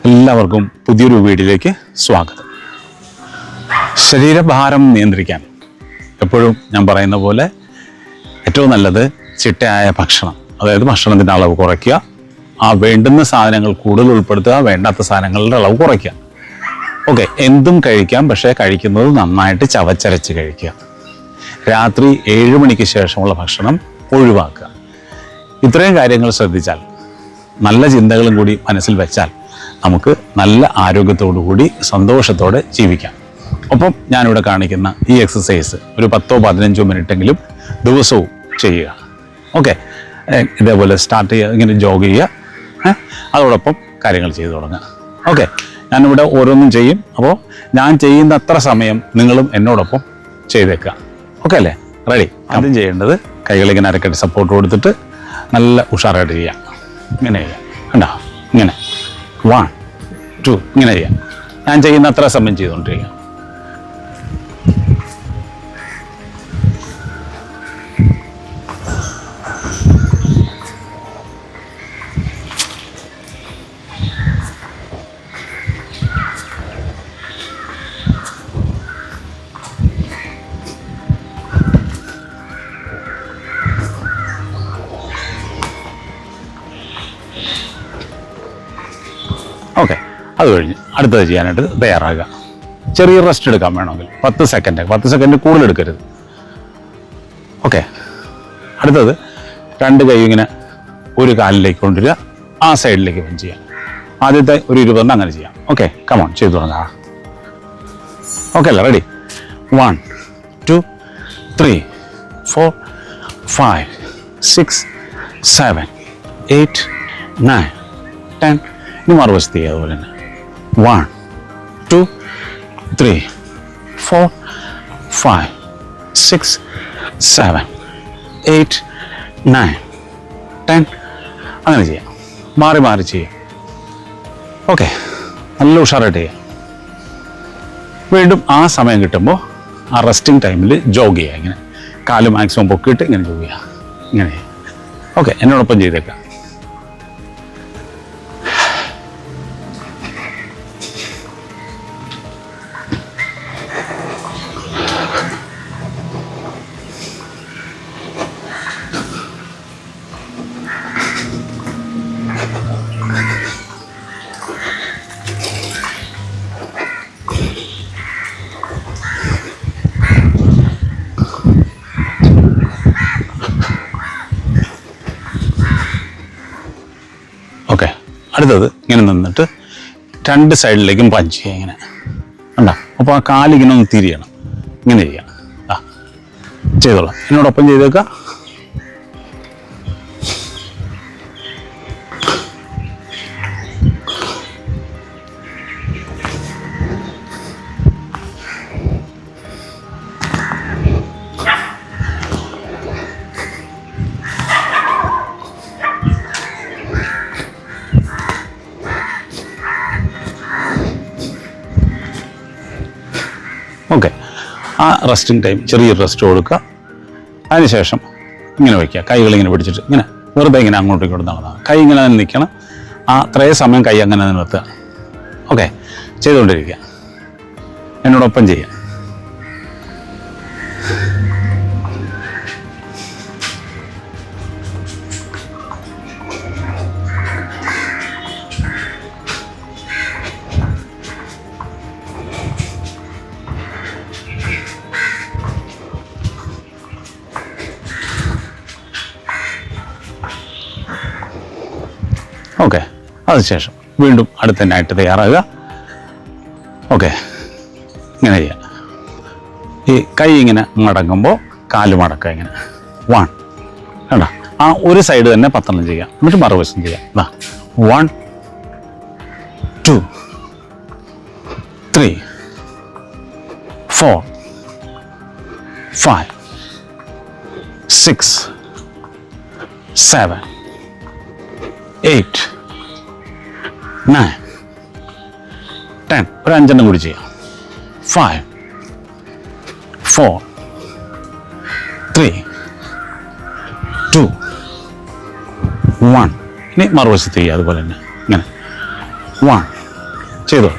എല്ലാവർക്കും പുതിയൊരു വീഡിയോയിലേക്ക് സ്വാഗതം. ശരീരഭാരം നിയന്ത്രിക്കാൻ എപ്പോഴും ഞാൻ പറയുന്ന പോലെ ഏറ്റവും നല്ലത് ചിട്ടയായ ഭക്ഷണം, അതായത് ഭക്ഷണത്തിൻ്റെ അളവ് കുറയ്ക്കുക, ആ വേണ്ടുന്ന സാധനങ്ങൾ കൂടുതൽ ഉൾപ്പെടുത്തുക, വേണ്ടാത്ത സാധനങ്ങളുടെ അളവ് കുറയ്ക്കുക. ഓക്കെ, എന്തും കഴിക്കാം, പക്ഷേ കഴിക്കുന്നത് നന്നായിട്ട് ചവച്ചരച്ച് കഴിക്കുക. രാത്രി 7 മണിക്ക് ശേഷമുള്ള ഭക്ഷണം ഒഴിവാക്കുക. ഇത്രയും കാര്യങ്ങൾ ശ്രദ്ധിച്ചാൽ, നല്ല ചിന്തകളും കൂടി മനസ്സിൽ വെച്ചാൽ നമുക്ക് നല്ല ആരോഗ്യത്തോടു കൂടി സന്തോഷത്തോടെ ജീവിക്കാം. ഒപ്പം ഞാനിവിടെ കാണിക്കുന്ന ഈ എക്സസൈസ് ഒരു 10-15 മിനിറ്റെങ്കിലും ദിവസവും ചെയ്യുക. ഓക്കെ, ഇതേപോലെ സ്റ്റാർട്ട് ചെയ്യുക, ഇങ്ങനെ ജോഗ് ചെയ്യുക, അതോടൊപ്പം കാര്യങ്ങൾ ചെയ്തു തുടങ്ങുക. ഓക്കെ, ഞാനിവിടെ ഓരോന്നും ചെയ്യും. അപ്പോൾ ഞാൻ ചെയ്യുന്ന അത്ര സമയം നിങ്ങളും എന്നോടൊപ്പം ചെയ്തേക്കുക. ഓക്കെ അല്ലേ? റെഡി? ആദ്യം ചെയ്യേണ്ടത് കൈകളിങ്ങനെ അരക്കെട്ട് സപ്പോർട്ട് കൊടുത്തിട്ട് നല്ല ഉഷാറായിട്ട് ചെയ്യാം. ഇങ്ങനെ ചെയ്യാം, കണ്ടോ? ഇങ്ങനെ 1, 2 ഇങ്ങനെ ചെയ്യാം. ഞാൻ ചെയ്യുന്ന അത്ര സമയം ചെയ്തുകൊണ്ടിരിക്കുക. ഓക്കെ, അത് കഴിഞ്ഞ് അടുത്തത് ചെയ്യാനായിട്ട് തയ്യാറാകുക. ചെറിയ റെസ്റ്റ് എടുക്കാൻ വേണമെങ്കിൽ 10 സെക്കൻഡ് കൂടുതൽ എടുക്കരുത്. ഓക്കെ, അടുത്തത് 2 കൈ ഇങ്ങനെ ഒരു കാലിലേക്ക് കൊണ്ടുവരിക, ആ സൈഡിലേക്ക് പഞ്ച് ചെയ്യാം. ആദ്യത്തെ ഒരു 20 അങ്ങനെ ചെയ്യാം. ഓക്കെ, കമോൺ, ചെയ്തു തുടങ്ങാം. ഓക്കെ അല്ലേ? റെഡി? 1, 2, 3, 4, 5, 6, 7, 8, 9, 10. ഇനി മറുവശത്ത് ചെയ്യുക അതുപോലെ തന്നെ. 1, 2, 3, 4, 5, 6, 7, 8, 9, 10. അങ്ങനെ ചെയ്യാം, മാറി മാറി ചെയ്യാം. ഓക്കെ, നല്ല ഉഷാറായിട്ട് ചെയ്യാം. വീണ്ടും ആ സമയം കിട്ടുമ്പോൾ ആ റെസ്റ്റിംഗ് ടൈമിൽ ജോഗ് ചെയ്യുക. ഇങ്ങനെ കാല് മാക്സിമം പൊക്കിയിട്ട് ഇങ്ങനെ ജോഗ് ചെയ്യുക. ഇങ്ങനെ. ഓക്കെ, എന്നോടൊപ്പം ചെയ്തേക്കാം. ഓക്കെ, അടുത്തത് ഇങ്ങനെ നിന്നിട്ട് 2 സൈഡിലേക്കും പഞ്ച് ചെയ്യുക. ഇങ്ങനെ കണ്ടോ? അപ്പോൾ ആ കാലിങ്ങനെ ഒന്ന് തിരിയണം. ഇങ്ങനെ ചെയ്യാം. ചെയ്തോളാം, എന്നോടൊപ്പം ചെയ്തേക്കാം. ഓക്കെ, ആ റെസ്റ്റിംഗ് ടൈം ചെറിയൊരു റെസ്റ്റ് കൊടുക്കുക. അതിനുശേഷം ഇങ്ങനെ വയ്ക്കുക, കൈകളിങ്ങനെ പിടിച്ചിട്ട് ഇങ്ങനെ വെറുതെ ഇങ്ങനെ അങ്ങോട്ടും ഇങ്ങോട്ടും നടന്നാൽ കൈ ഇങ്ങനെ തന്നെ നിൽക്കണം. ആ അത്രയും സമയം കൈ അങ്ങനെ നിർത്തുക. ഓക്കെ, ചെയ്തുകൊണ്ടിരിക്കുക. എന്നോടൊപ്പം ചെയ്യുക. ഓക്കെ, അതിനുശേഷം വീണ്ടും അടുത്തതിനായിട്ട് തയ്യാറാകുക. ഓക്കെ, ഇങ്ങനെ ചെയ്യുക. ഈ കൈ ഇങ്ങനെ മടങ്ങുമ്പോൾ കാല് മടക്കുക. ഇങ്ങനെ 1, കണ്ടോ? ആ ഒരു സൈഡ് തന്നെ 10 ചെയ്യാം, എന്നിട്ട് മറുവശം ചെയ്യാം. 1, 2, 3, 4, 5, 6, 7, 8, 9, 10. ഒരു 5 കൂടി ചെയ്യാം. 5, 4, 3, 2, 1. ഇനി മറുവശത്ത് ചെയ്യുക അതുപോലെ തന്നെ. ഇങ്ങനെ 1, ചെയ്തോ.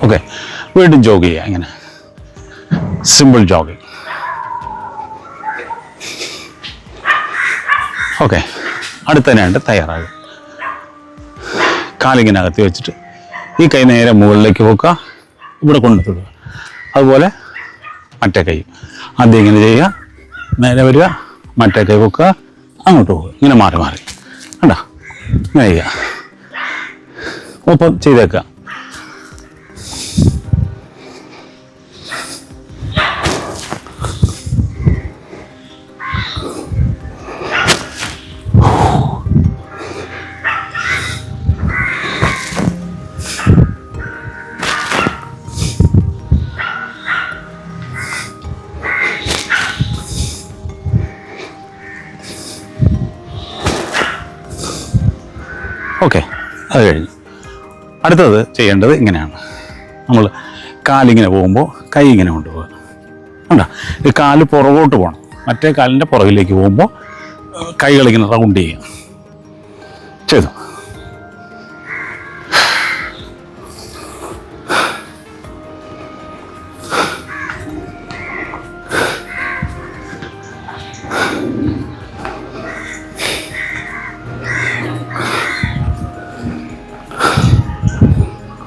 ഓക്കെ, വീണ്ടും ജോഗ് ചെയ്യുക. ഇങ്ങനെ സിമ്പിൾ ജോഗിങ്. ഓക്കെ, അടുത്തതിനായിട്ട് തയ്യാറാകും. കാലിങ്ങനെ അകത്തി വെച്ചിട്ട് ഈ കൈ നേരെ മുകളിലേക്ക് വെക്കുക, ഇവിടെ കൊണ്ടുത്തുക. അതുപോലെ മറ്റേ കൈ ആദ്യം ഇങ്ങനെ ചെയ്യുക, നേരെ വരിക, മറ്റേ കൈ വെക്കുക, അങ്ങോട്ട് പോകുക. ഇങ്ങനെ മാറി മാറി കണ്ടോ, ഇങ്ങനെ ചെയ്യുക. ഒപ്പം ചെയ്തേക്കുക. ഓക്കെ, അത് കഴിഞ്ഞു. അടുത്തത് ചെയ്യേണ്ടത് ഇങ്ങനെയാണ്. നമ്മൾ കാലിങ്ങനെ പോകുമ്പോൾ കൈ ഇങ്ങനെ കൊണ്ടുപോകുക. കണ്ടോ, ഈ കാല് പുറകോട്ട് പോകണം. മറ്റേ കാലിൻ്റെ പുറകിലേക്ക് പോകുമ്പോൾ കൈകളിങ്ങനെ റൗണ്ട് ചെയ്യുക. ചെയ്തു.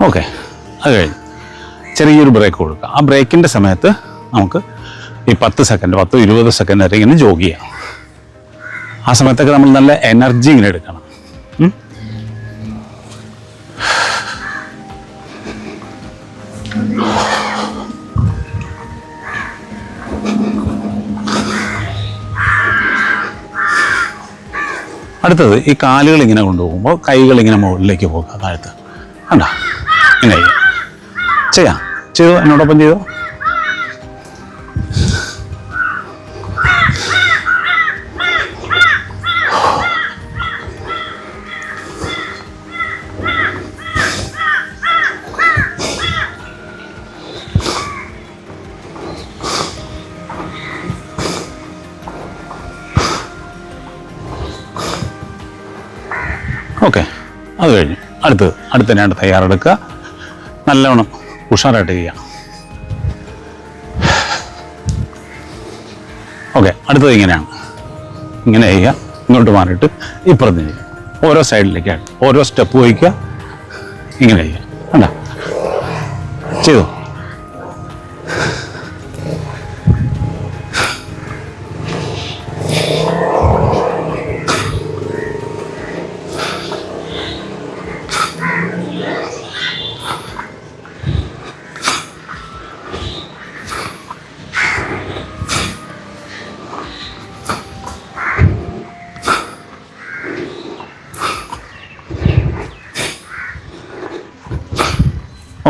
ഓക്കെ, അത് കഴിഞ്ഞ് ചെറിയൊരു ബ്രേക്ക് കൊടുക്കുക. ആ ബ്രേക്കിൻ്റെ സമയത്ത് നമുക്ക് ഈ 10 സെക്കൻഡ് 10-20 സെക്കൻഡ് വരെ ഇങ്ങനെ ജോഗ് ചെയ്യാം. ആ സമയത്തൊക്കെ നമ്മൾ നല്ല എനർജി ഇങ്ങനെ എടുക്കണം. അടുത്തത് ഈ കാലുകൾ ഇങ്ങനെ കൊണ്ടുപോകുമ്പോൾ കൈകൾ ഇങ്ങനെ മുകളിലേക്ക് പോകുക. താഴത്ത് കണ്ടോ, ഇങ്ങനെ ചെയ്യാം. ചെയ്തോ, എന്നോടൊപ്പം ചെയ്തോ. ഓക്കെ, അത് കഴിഞ്ഞു. അടുത്തതിനായിട്ട് തയ്യാറെടുക്കുക. നല്ലവണ്ണം ഉഷാറായിട്ട് ചെയ്യുക. ഓക്കെ, അടുത്തത് ഇങ്ങനെയാണ്. ഇങ്ങനെ ചെയ്യുക, ഇങ്ങോട്ട് മാറിയിട്ട് ഇപ്പുറത്ത് ചെയ്യുക. ഓരോ സൈഡിലേക്കാണ്, ഓരോ സ്റ്റെപ്പ് വയ്ക്കുക, ഇങ്ങനെ ചെയ്യുക. കണ്ട, ചെയ്തോ.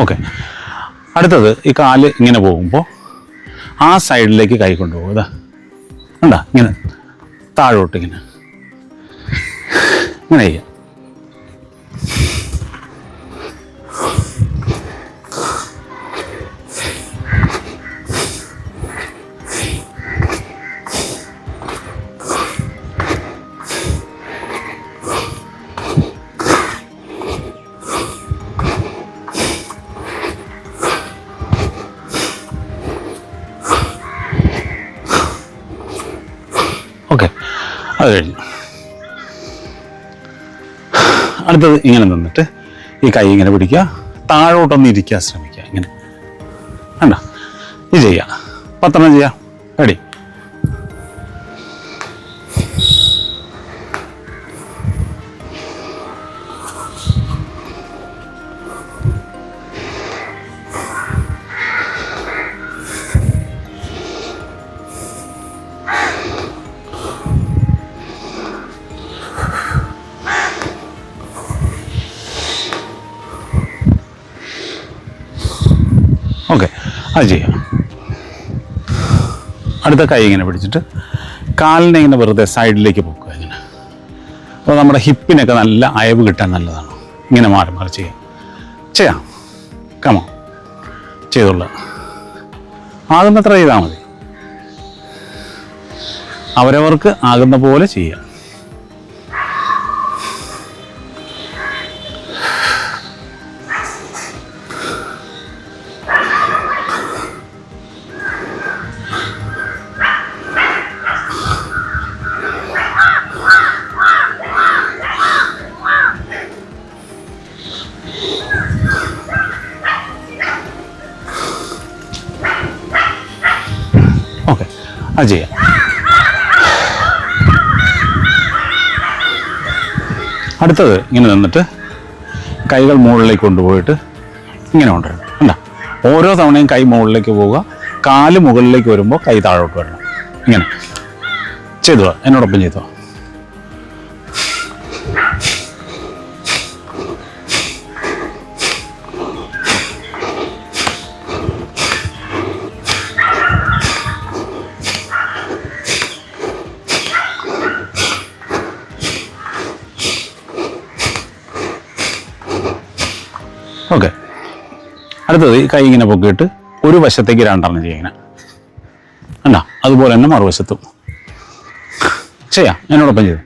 ഓക്കെ, അടുത്തത് ഈ കാല് ഇങ്ങനെ പോകുമ്പോൾ ആ സൈഡിലേക്ക് കൈ കൊണ്ടുപോകും. ഇതാ കണ്ടോ, ഇങ്ങനെ താഴോട്ട് ഇങ്ങനെ ചെയ്യാം. ഓക്കെ, അത് കഴിഞ്ഞു. അടുത്തത് ഇങ്ങനെ നിന്നിട്ട് ഈ കൈ ഇങ്ങനെ പിടിക്കുക, താഴോട്ടൊന്ന് ഇരിക്കാൻ ശ്രമിക്കുക. ഇങ്ങനെ കണ്ടോ, ഇത് ചെയ്യാം. 10 ചെയ്യാം. റെഡി. ഓക്കെ, അത് ചെയ്യാം. അടുത്ത കൈ ഇങ്ങനെ പിടിച്ചിട്ട് കാലിനെ ഇങ്ങനെ വെറുതെ സൈഡിലേക്ക് പോക്കുക ഇങ്ങനെ. അപ്പോൾ നമ്മുടെ ഹിപ്പിനൊക്കെ നല്ല അയവ് കിട്ടാൻ നല്ലതാണ്. ഇങ്ങനെ മാറി മാറി ചെയ്യാം. കമോ ചെയ്തോളൂ. ആകുന്നത്ര ചെയ്താൽ മതി. അവരവർക്ക് ആകുന്ന പോലെ ചെയ്യാം. ഓക്കെ, അത് ചെയ്യാം. അടുത്തത് ഇങ്ങനെ നിന്നിട്ട് കൈകൾ മുകളിലേക്ക് കൊണ്ടുപോയിട്ട് ഇങ്ങനെ കൊണ്ടുവരണം. കണ്ടോ? ഓരോ തവണയും കൈ മുകളിലേക്ക് പോവുക, കാല് മുകളിലേക്ക് വരുമ്പോൾ കൈ താഴോട്ട് വരണം. ഇങ്ങനെ ചെയ്തു, എന്നോടൊപ്പം ചെയ്തോ. ഓക്കെ, അടുത്തത് ഈ കൈ ഇങ്ങനെ പൊക്കിയിട്ട് ഒരു വശത്തേക്ക് രണ്ടെണ്ണം ചെയ്യണം. അല്ല, അതുപോലെ തന്നെ മറുവശത്തും ചെയ്യാം. എന്നോടൊപ്പം ചെയ്തു.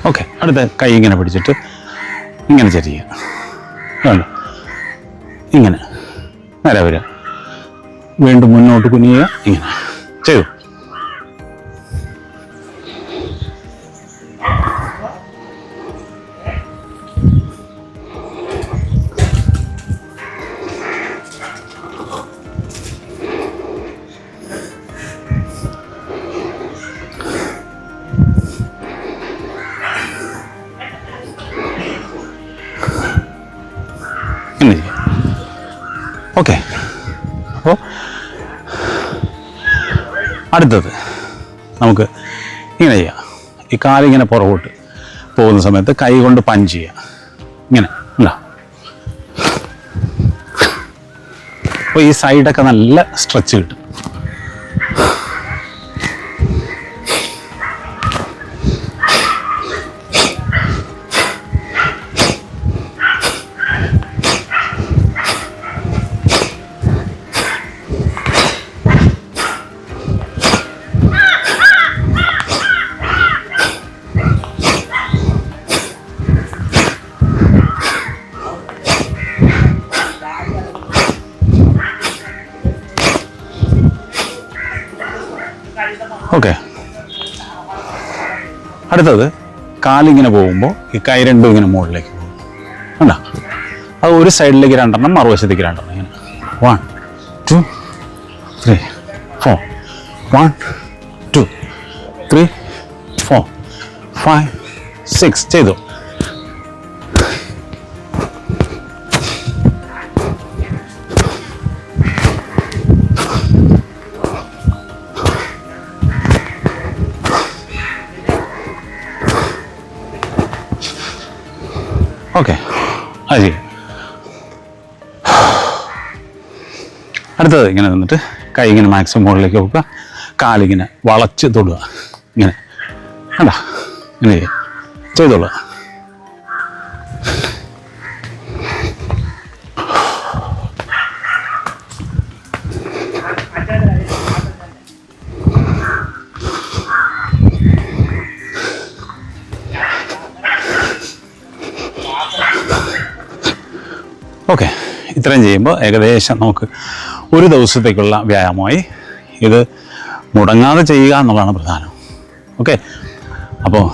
ഓക്കെ, അടുത്ത കൈ ഇങ്ങനെ പിടിച്ചിട്ട് ഇങ്ങനെ ചെരിയുക. വേണ്ട, ഇങ്ങനെ നേരെ വരിക, വീണ്ടും മുന്നോട്ട് കുനിയുക. ഇങ്ങനെ ചെയ്തു. ഓക്കെ, അപ്പോൾ അടുത്തത് നമുക്ക് ഇങ്ങനെ ചെയ്യാം. ഈ കാലിങ്ങനെ പുറകോട്ട് പോകുന്ന സമയത്ത് കൈ കൊണ്ട് പഞ്ച് ചെയ്യുക. ഇങ്ങനെ അല്ല, അപ്പോൾ ഈ സൈഡൊക്കെ നല്ല സ്ട്രെച്ച് കിട്ടും. ഓക്കെ, അടുത്തത് കാലിങ്ങനെ പോകുമ്പോൾ ഈ കൈ രണ്ടും ഇങ്ങനെ മുകളിലേക്ക് പോകും. കണ്ടോ? അത് ഒരു സൈഡിലേക്ക് രണ്ടെണ്ണം, മറുവശത്തേക്ക് രണ്ടെണ്ണം. ഇങ്ങനെ 1 2 3 4 1 2 3 4 5 6 ചെയ്തു. ഓക്കെ, അത് ചെയ്യും. അടുത്തത് ഇങ്ങനെ നിന്നിട്ട് കൈ ഇങ്ങനെ മാക്സിമം മുകളിലേക്ക് വെക്കുക, കാലിങ്ങനെ വളച്ച് തൊടുക. ഇങ്ങനെ അല്ല, ഇങ്ങനെ ചെയ്തോളുക. ഓക്കെ, ഇത്രയും ചെയ്യുമ്പോൾ ഏകദേശം നമുക്ക് ഒരു ദിവസത്തേക്കുള്ള വ്യായാമമായി. ഇത് മുടങ്ങാതെ ചെയ്യുക എന്നുള്ളതാണ് പ്രധാനം. ഓക്കെ, അപ്പോൾ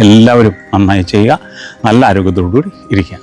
എല്ലാവരും നന്നായി ചെയ്യുക, നല്ല ആരോഗ്യത്തോടു കൂടി ഇരിക്കുക.